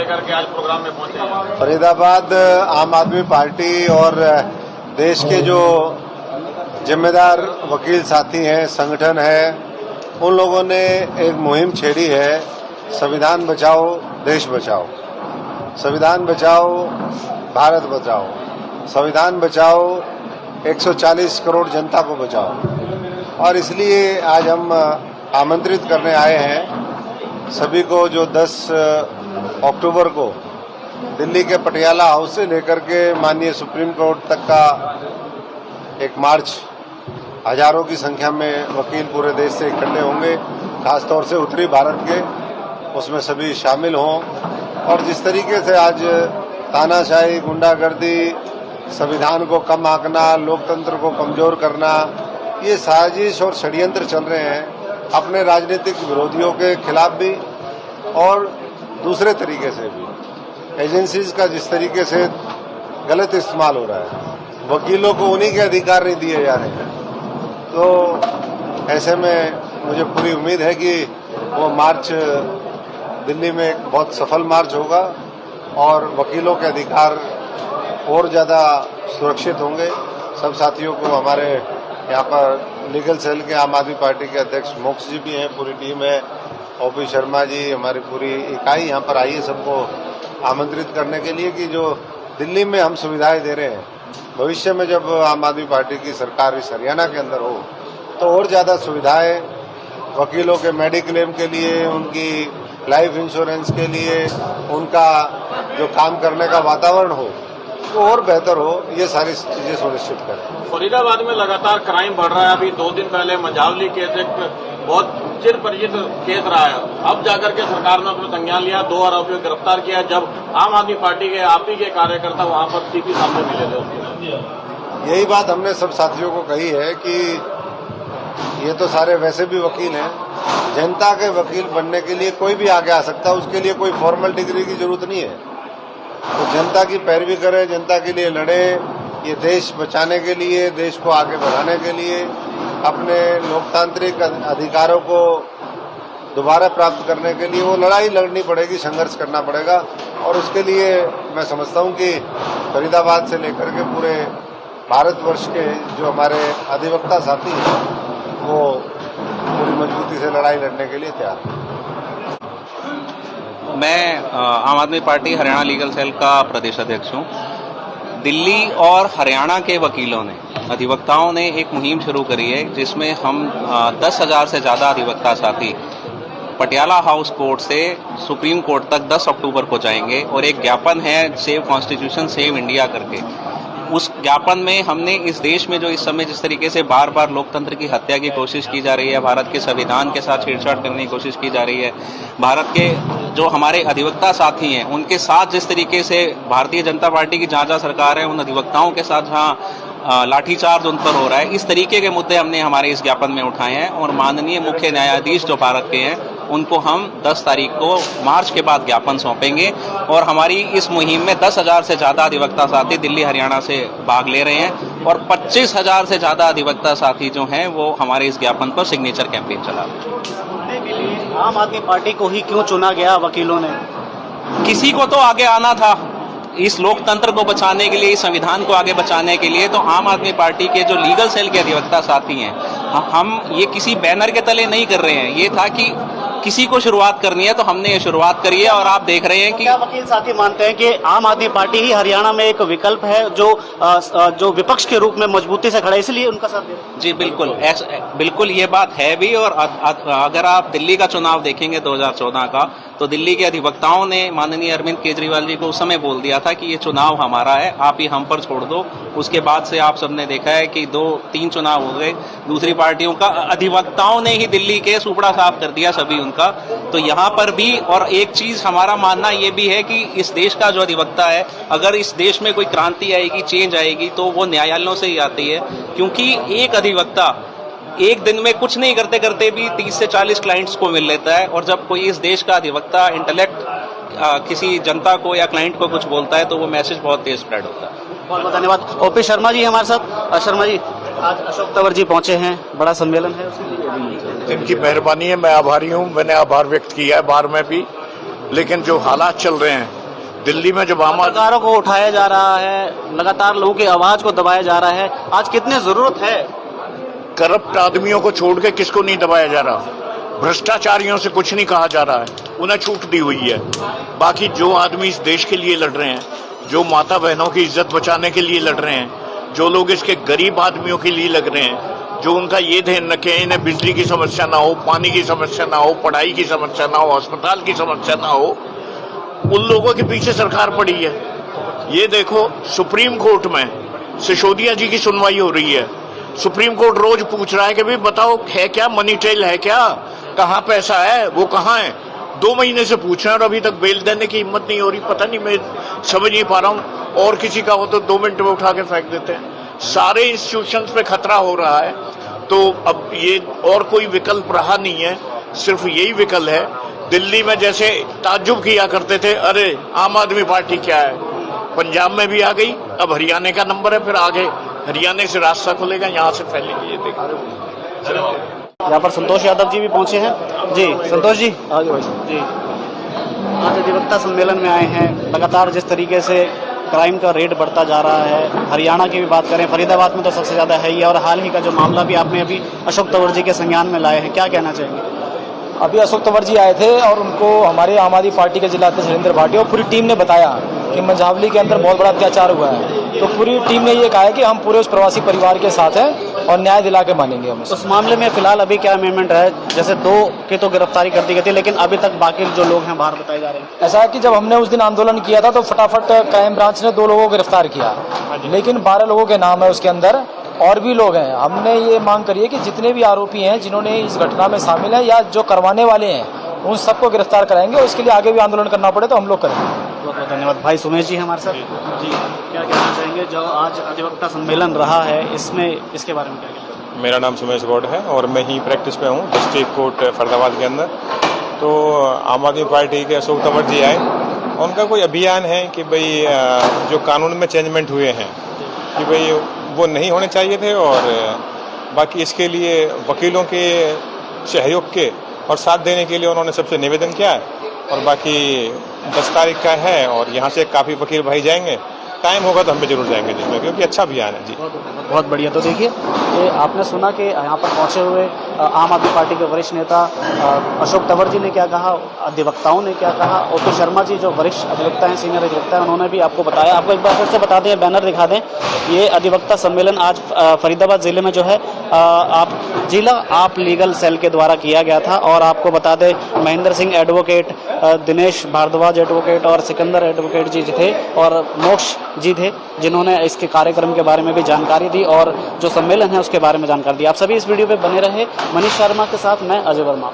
लेकर के आज प्रोग्राम में पहुंचे हैं? फरीदाबाद आम आदमी पार्टी और देश के जो जिम्मेदार वकील साथी हैं, संगठन है, उन लोगों ने एक मुहिम छेड़ी है, संविधान बचाओ देश बचाओ, संविधान बचाओ भारत बचाओ, संविधान बचाओ 140 करोड़ जनता को बचाओ। और इसलिए आज हम आमंत्रित करने आए हैं सभी को, जो 10 अक्टूबर को दिल्ली के पटियाला हाउस से लेकर के माननीय सुप्रीम कोर्ट तक का एक मार्च, हजारों की संख्या में वकील पूरे देश से इकट्ठे होंगे, खासतौर से उत्तरी भारत के, उसमें सभी शामिल हों। और जिस तरीके से आज तानाशाही, गुंडागर्दी, संविधान को कम आंकना, लोकतंत्र को कमजोर करना, ये साजिश और षड्यंत्र चल रहे हैं अपने राजनीतिक विरोधियों के खिलाफ भी और दूसरे तरीके से भी। एजेंसीज का जिस तरीके से गलत इस्तेमाल हो रहा है, वकीलों को उन्हीं के अधिकार नहीं दिए जा रहे हैं, तो ऐसे में मुझे पूरी उम्मीद है कि वो मार्च दिल्ली में एक बहुत सफल मार्च होगा और वकीलों के अधिकार और ज़्यादा सुरक्षित होंगे। सब साथियों को, हमारे यहाँ पर लीगल सेल के आम आदमी पार्टी के अध्यक्ष मोक्ष जी भी हैं, पूरी टीम है, ओपी शर्मा जी, हमारी पूरी इकाई यहाँ पर आई है सबको आमंत्रित करने के लिए कि जो दिल्ली में हम सुविधाएं दे रहे हैं, भविष्य में जब आम आदमी पार्टी की सरकार इस हरियाणा के अंदर हो तो और ज़्यादा सुविधाएं वकीलों के मेडिक्लेम के लिए, उनकी लाइफ इंश्योरेंस के लिए, उनका जो काम करने का वातावरण हो वो और बेहतर हो, ये सारी चीजें सुनिश्चित करें। फरीदाबाद में लगातार क्राइम बढ़ रहा है। अभी 2 दिन पहले मंझावली केस एक बहुत चिर परिचित केस रहा है, अब जाकर के सरकार ने उसमें संज्ञान लिया, 2 आरोपियों को गिरफ्तार किया। जब आम आदमी पार्टी के आप ही के कार्यकर्ता वहां पर सीपी सामने मिले थे, उसके यही बात हमने सब साथियों को कही है कि ये तो सारे वैसे भी वकील हैं, जनता के वकील बनने के लिए कोई भी आगे आ सकता है, उसके लिए कोई फॉर्मल डिग्री की जरूरत नहीं है। तो जनता की पैरवी करें, जनता के लिए लड़े, ये देश बचाने के लिए, देश को आगे बढ़ाने के लिए, अपने लोकतांत्रिक अधिकारों को दोबारा प्राप्त करने के लिए वो लड़ाई लड़नी पड़ेगी, संघर्ष करना पड़ेगा। और उसके लिए मैं समझता हूँ कि फरीदाबाद से लेकर के पूरे भारतवर्ष के जो हमारे अधिवक्ता साथी हैं वो पूरी मजबूती से लड़ाई लड़ने के लिए तैयार हैं। मैं आम आदमी पार्टी हरियाणा लीगल सेल का प्रदेश अध्यक्ष हूँ। दिल्ली और हरियाणा के वकीलों ने, अधिवक्ताओं ने एक मुहिम शुरू करी है जिसमें हम 10,000 से ज़्यादा अधिवक्ता साथी पटियाला हाउस कोर्ट से सुप्रीम कोर्ट तक 10 अक्टूबर को जाएंगे। और एक ज्ञापन है सेव कॉन्स्टिट्यूशन सेव इंडिया करके, उस ज्ञापन में हमने इस देश में जो इस समय जिस तरीके से बार बार लोकतंत्र की हत्या की कोशिश की जा रही है, भारत के संविधान के साथ छेड़छाड़ करने की कोशिश की जा रही है, भारत के जो हमारे अधिवक्ता साथी हैं उनके साथ जिस तरीके से भारतीय जनता पार्टी की जहाँ सरकार है, उन अधिवक्ताओं के साथ जहाँ लाठीचार्ज उन पर हो रहा है, इस तरीके के मुद्दे हमने हमारे इस ज्ञापन में उठाए हैं। और माननीय मुख्य न्यायाधीश जो भारत के हैं उनको हम 10 तारीख को मार्च के बाद ज्ञापन सौंपेंगे। और हमारी इस मुहिम में 10,000 से ज़्यादा अधिवक्ता साथी दिल्ली हरियाणा से भाग ले रहे हैं और 25,000 से ज़्यादा अधिवक्ता साथी जो हैं वो हमारे इस ज्ञापन पर सिग्नेचर कैंपेन चला रहे हैं। आम आदमी पार्टी को ही क्यों चुना गया वकीलों ने? किसी को तो आगे आना था इस लोकतंत्र को बचाने के लिए, इस संविधान को आगे बचाने के लिए। तो आम आदमी पार्टी के जो लीगल सेल के अधिवक्ता साथी हैं, हम ये किसी बैनर के तले नहीं कर रहे हैं, ये था कि किसी को शुरुआत करनी है तो हमने ये शुरुआत करी है। और आप देख रहे हैं कि क्या वकील साथी मानते हैं कि आम आदमी पार्टी ही हरियाणा में एक विकल्प है जो विपक्ष के रूप में मजबूती से खड़ा है, इसलिए उनका साथ दे रहे हैं? जी बिल्कुल, बिल्कुल ये बात है भी। और अगर आप दिल्ली का चुनाव देखेंगे 2014 का, तो दिल्ली के अधिवक्ताओं ने माननीय अरविंद केजरीवाल जी को उस समय बोल दिया था कि ये चुनाव हमारा है, आप ही हम पर छोड़ दो। उसके बाद से आप सबने देखा है कि 2-3 चुनाव हो गए दूसरी पार्टियों का, अधिवक्ताओं ने ही दिल्ली के सुपड़ा साफ कर दिया सभी उनका। तो यहाँ पर भी, और एक चीज हमारा मानना ये भी है कि इस देश का जो अधिवक्ता है, अगर इस देश में कोई क्रांति आएगी, चेंज आएगी, तो वो न्यायालयों से ही आती है। क्योंकि एक अधिवक्ता एक दिन में कुछ नहीं करते करते भी 30 से 40 क्लाइंट्स को मिल लेता है। और जब कोई इस देश का अधिवक्ता इंटेलेक्ट किसी जनता को या क्लाइंट को कुछ बोलता है तो वो मैसेज बहुत तेज स्प्रेड होता है। बहुत बहुत धन्यवाद। ओपी शर्मा जी हमारे साथ। शर्मा जी, आज अशोक तंवर जी पहुंचे हैं, बड़ा सम्मेलन है, जिनकी मेहरबानी है, मैं आभारी हूँ। मैंने आभार व्यक्त किया है बार में भी, लेकिन जो हालात चल रहे हैं दिल्ली में, जब आम आदमी पत्रकारों को उठाया जा रहा है, लगातार लोगों की आवाज को दबाया जा रहा है, आज कितनी जरूरत है? करप्ट आदमियों को छोड़ के किसको नहीं दबाया जा रहा, भ्रष्टाचारियों से कुछ नहीं कहा जा रहा है, उन्हें छूट दी हुई है। बाकी जो आदमी इस देश के लिए लड़ रहे हैं, जो माता बहनों की इज्जत बचाने के लिए लड़ रहे हैं, जो लोग इसके गरीब आदमियों के लिए लग रहे हैं, जो उनका ये ध्यान रखे इन्हें बिजली की समस्या ना हो, पानी की समस्या ना हो, पढ़ाई की समस्या ना हो, अस्पताल की समस्या ना हो, उन लोगों के पीछे सरकार पड़ी है। ये देखो सुप्रीम कोर्ट में सिसोदिया जी की सुनवाई हो रही है। सुप्रीम कोर्ट रोज पूछ रहा है कि भाई बताओ है क्या, मनी ट्रेल है क्या, कहाँ पैसा है, वो कहाँ है। 2 महीने से पूछ रहे हैं और अभी तक बेल देने की हिम्मत नहीं हो रही। पता नहीं, मैं समझ नहीं पा रहा हूँ। और किसी का हो तो 2 मिनट में उठा के फेंक देते हैं। सारे इंस्टीट्यूशंस पे खतरा हो रहा है। तो अब ये और कोई विकल्प रहा नहीं है, सिर्फ यही विकल्प है। दिल्ली में जैसे ताज्जुब किया करते थे, अरे आम आदमी पार्टी क्या है, पंजाब में भी आ गई, अब हरियाणा का नंबर है, फिर आगे हरियाणा से रास्ता खुलेगा, यहाँ से फैलेगी। ये देखो यहाँ पर संतोष यादव जी भी पहुंचे हैं। जी संतोष जी, आगे भाई जी, आज अधिवक्ता सम्मेलन में आए हैं। लगातार जिस तरीके से क्राइम का रेट बढ़ता जा रहा है, हरियाणा की भी बात करें, फरीदाबाद में तो सबसे ज्यादा है ही, और हाल ही का जो मामला भी आपने अभी अशोक तंवर जी के संज्ञान में लाए हैं, क्या कहना चाहेंगे? अभी अशोक तंवर जी आए थे और उनको हमारे आम आदमी पार्टी के जिला अध्यक्ष हरिंदर भाटी और पूरी टीम ने बताया कि मंझावली के अंदर बहुत बड़ा अत्याचार हुआ है। तो पूरी टीम ने ये कहा है कि हम पूरे उस प्रवासी परिवार के साथ हैं और न्याय दिला के मानेंगे हम। उस मामले में फिलहाल अभी क्या अमेंडमेंट है? जैसे 2 की तो गिरफ्तारी कर दी गई थी, लेकिन अभी तक बाकी जो लोग हैं बाहर बताए जा रहे हैं। ऐसा है कि जब हमने उस दिन आंदोलन किया था तो फटाफट क्राइम ब्रांच ने 2 लोगों को गिरफ्तार किया, लेकिन 12 लोगों के नाम है उसके अंदर, और भी लोग हैं। हमने ये मांग करी है कि जितने भी आरोपी हैं जिन्होंने इस घटना में शामिल हैं या जो करवाने वाले हैं, उन सबको गिरफ्तार कराएंगे। और इसके लिए आगे भी आंदोलन करना पड़े तो हम लोग करेंगे। बहुत बहुत धन्यवाद। भाई सुमेश जी हमारे साथ जी, क्या कहना चाहेंगे जो आज अधिवक्ता सम्मेलन रहा है, इसमें इसके बारे में क्या कहना चाहेंगे? मेरा नाम सुमेश गौड़ है और मैं ही प्रैक्टिस पे हूँ डिस्ट्रिक्ट कोर्ट फरीदाबाद के अंदर। तो आम आदमी पार्टी के अशोक तंवर जी आए, उनका कोई अभियान है कि भाई जो कानून में चेंजमेंट हुए हैं कि भाई वो नहीं होने चाहिए थे, और बाकी इसके लिए वकीलों के सहयोग के और साथ देने के लिए उन्होंने सबसे निवेदन किया है। और बाकी 10 तारीख का है और यहाँ से काफ़ी वकील भाई जाएंगे, टाइम होगा तो हम भी जरूर जाएंगे जिसमें, क्योंकि अच्छा अभियान है जी। बहुत बढ़िया। तो देखिए ये आपने सुना कि यहाँ पर पहुँचे हुए आम आदमी पार्टी के वरिष्ठ नेता अशोक तंवर जी ने क्या कहा, अधिवक्ताओं ने क्या कहा, ओटो शर्मा जी जो वरिष्ठ अधिवक्ता हैं, सीनियर अधिवक्ता हैं, उन्होंने भी आपको बताया। आपको एक बार फिर से बता दें, बैनर दिखा दें, ये अधिवक्ता सम्मेलन आज फरीदाबाद जिले में जो है जिला आप लीगल सेल के द्वारा किया गया था। और आपको बता दें महेंद्र सिंह एडवोकेट, दिनेश भारद्वाज एडवोकेट और सिकंदर एडवोकेट जी थे और मोक्ष जी थे, जिन्होंने इसके कार्यक्रम के बारे में भी जानकारी दी और जो सम्मेलन है उसके बारे में जानकारी दी। आप सभी इस वीडियो पे बने रहे। मनीष शर्मा के साथ मैं अजय वर्मा।